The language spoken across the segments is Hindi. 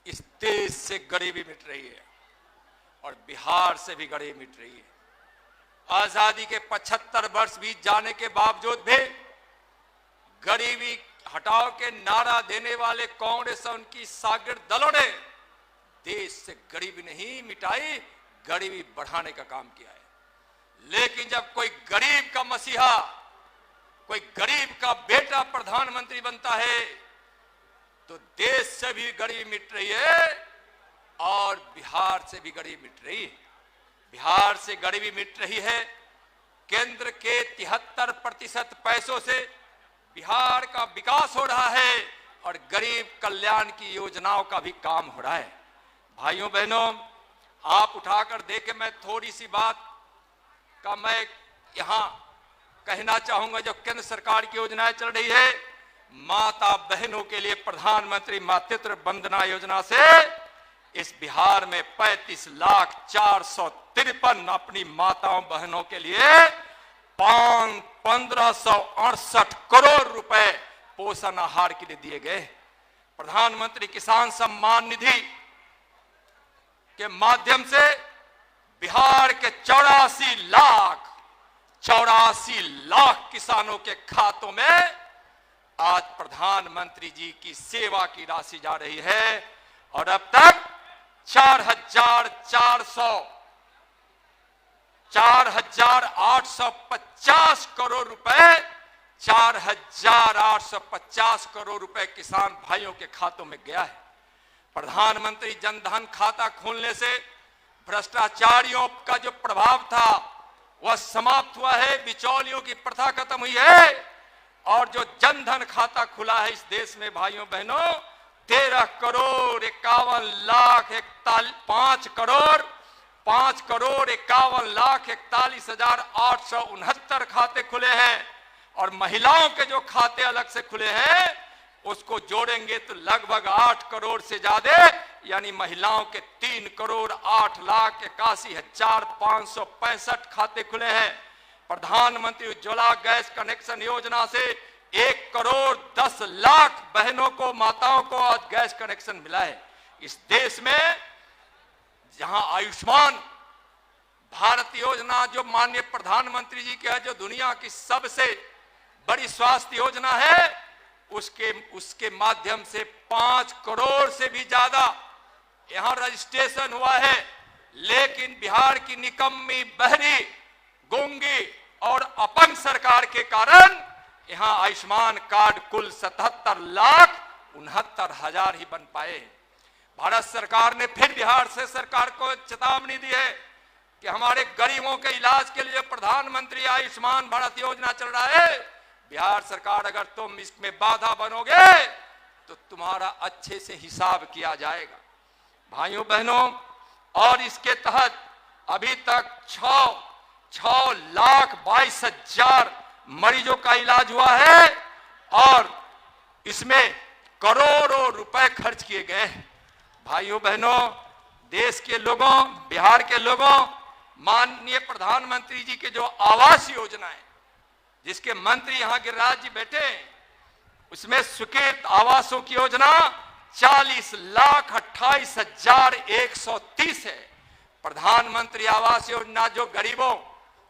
इस देश से गरीबी मिट रही है और बिहार से भी गरीबी मिट रही है। आजादी के 75 वर्ष बीत जाने के बावजूद भी गरीबी हटाओ के नारा देने वाले कांग्रेस और उनकी शागिर्द दलों ने देश से गरीबी नहीं मिटाई, गरीबी बढ़ाने का काम किया है। लेकिन जब कोई गरीब का मसीहा, कोई गरीब का बेटा प्रधानमंत्री बनता है तो देश से भी गरीबी मिट रही है और बिहार से भी गरीबी मिट रही है। बिहार से गरीबी मिट रही है। केंद्र के 73% पैसों से बिहार का विकास हो रहा है और गरीब कल्याण की योजनाओं का भी काम हो रहा है। भाइयों बहनों, आप उठाकर देखें, मैं थोड़ी सी बात का मैं यहां कहना चाहूंगा। जो केंद्र सरकार की योजनाएं चल रही है, माता बहनों के लिए प्रधानमंत्री मातृत्व वंदना योजना से इस बिहार में 35,453 अपनी माताओं बहनों के लिए 1568 करोड़ रुपए पोषण आहार के लिए दिए गए। प्रधानमंत्री किसान सम्मान निधि के माध्यम से बिहार के 84 लाख किसानों के खातों में आज प्रधानमंत्री जी की सेवा की राशि जा रही है और अब तक 4,850 करोड़ रुपए 4,850 करोड़ रुपए किसान भाइयों के खातों में गया है। प्रधानमंत्री जनधन खाता खोलने से भ्रष्टाचारियों का जो प्रभाव था वह समाप्त हुआ है, बिचौलियों की प्रथा खत्म हुई है और जो जनधन खाता खुला है इस देश में भाइयों बहनों 5,51,41,869 खाते खुले हैं और महिलाओं के जो खाते अलग से खुले हैं उसको जोड़ेंगे तो लगभग 8 करोड़ से ज्यादा, यानी महिलाओं के 3,08,81,565 खाते खुले हैं। प्रधानमंत्री उज्ज्वला गैस कनेक्शन योजना से 1,10,00,000 बहनों को, माताओं को आज गैस कनेक्शन मिला है। इस देश में जहां आयुष्मान भारत योजना जो माननीय प्रधानमंत्री जी की है, जो दुनिया की सबसे बड़ी स्वास्थ्य योजना है, उसके माध्यम से 5 करोड़ से भी ज्यादा यहां रजिस्ट्रेशन हुआ है। लेकिन बिहार की निकम्मी, बहरी, गूंगी और अपंग सरकार के कारण यहां आयुष्मान कार्ड कुल 77,69,000 ही बन पाए। भारत सरकार ने फिर बिहार से सरकार को चेतावनी दी है कि हमारे गरीबों के इलाज के लिए प्रधानमंत्री आयुष्मान भारत योजना चल रहा है, बिहार सरकार अगर तुम इसमें बाधा बनोगे तो तुम्हारा अच्छे से हिसाब किया जाएगा। भाइयों बहनों, और इसके तहत अभी तक 6,22,000 मरीजों का इलाज हुआ है और इसमें करोड़ों रुपए खर्च किए गए हैं। भाइयों बहनों, देश के लोगों, बिहार के लोगों, माननीय प्रधानमंत्री जी के जो आवास योजना है, जिसके मंत्री यहां गिरिराज जी बैठे हैं, उसमें स्वीकृत आवासों की योजना 40,28,130 है। प्रधानमंत्री आवास योजना जो गरीबों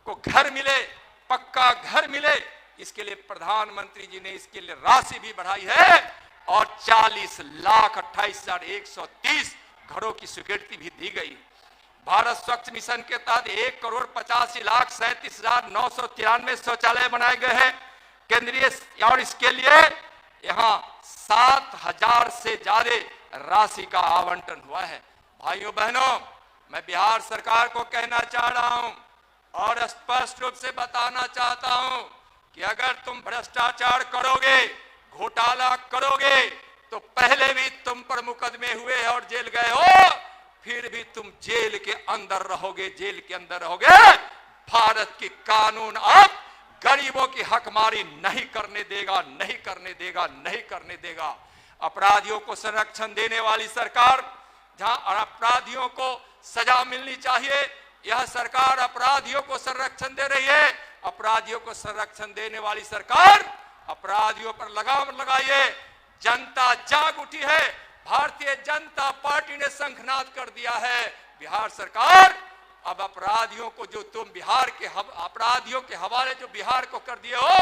को घर मिले, पक्का घर मिले, इसके लिए प्रधानमंत्री जी ने इसके लिए राशि भी बढ़ाई है और 40,28,130 घरों की स्वीकृति भी दी गई। भारत स्वच्छ मिशन के तहत 1,85,37,993 शौचालय बनाए गए हैं केंद्रीय, और इसके लिए यहां 7,000 से ज्यादा राशि का आवंटन हुआ है। भाइयों बहनों, मैं बिहार सरकार को कहना चाह रहा हूं और स्पष्ट रूप से बताना चाहता हूं कि अगर तुम भ्रष्टाचार करोगे, घोटाला करोगे, तो पहले भी तुम पर मुकदमे हुए और जेल गए हो, फिर भी तुम जेल के अंदर रहोगे, जेल के अंदर रहोगे। भारत की कानून अब गरीबों की हकमारी नहीं करने देगा, नहीं करने देगा, नहीं करने देगा। अपराधियों को संरक्षण देने वाली सरकार, जहां अपराधियों को सजा मिलनी चाहिए, यह सरकार अपराधियों को संरक्षण दे रही है। अपराधियों को संरक्षण देने वाली सरकार अपराधियों पर लगाम लगाइए। जनता जाग उठी है भारतीय जनता पार्टी ने शंखनाद कर दिया है। बिहार सरकार अब अपराधियों को जो तुम बिहार के अपराधियों के हवाले जो बिहार को कर दिए हो,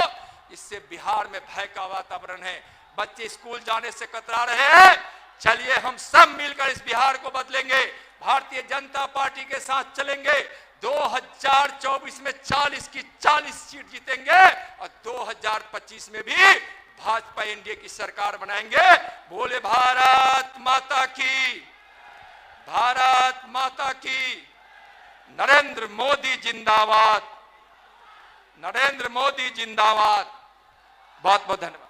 इससे बिहार में भय का वातावरण है। बच्चे स्कूल जाने से कतरा रहे हैं। चलिए हम सब मिलकर इस बिहार को बदलेंगे। भारतीय जनता पार्टी के साथ चलेंगे। 2024 में 40 की 40 सीट जीतेंगे और 2025 में भी भाजपा एनडीए की सरकार बनाएंगे। बोले भारत माता की, भारत माता की। नरेंद्र मोदी जिंदाबाद, नरेंद्र मोदी जिंदाबाद। बहुत बहुत धन्यवाद।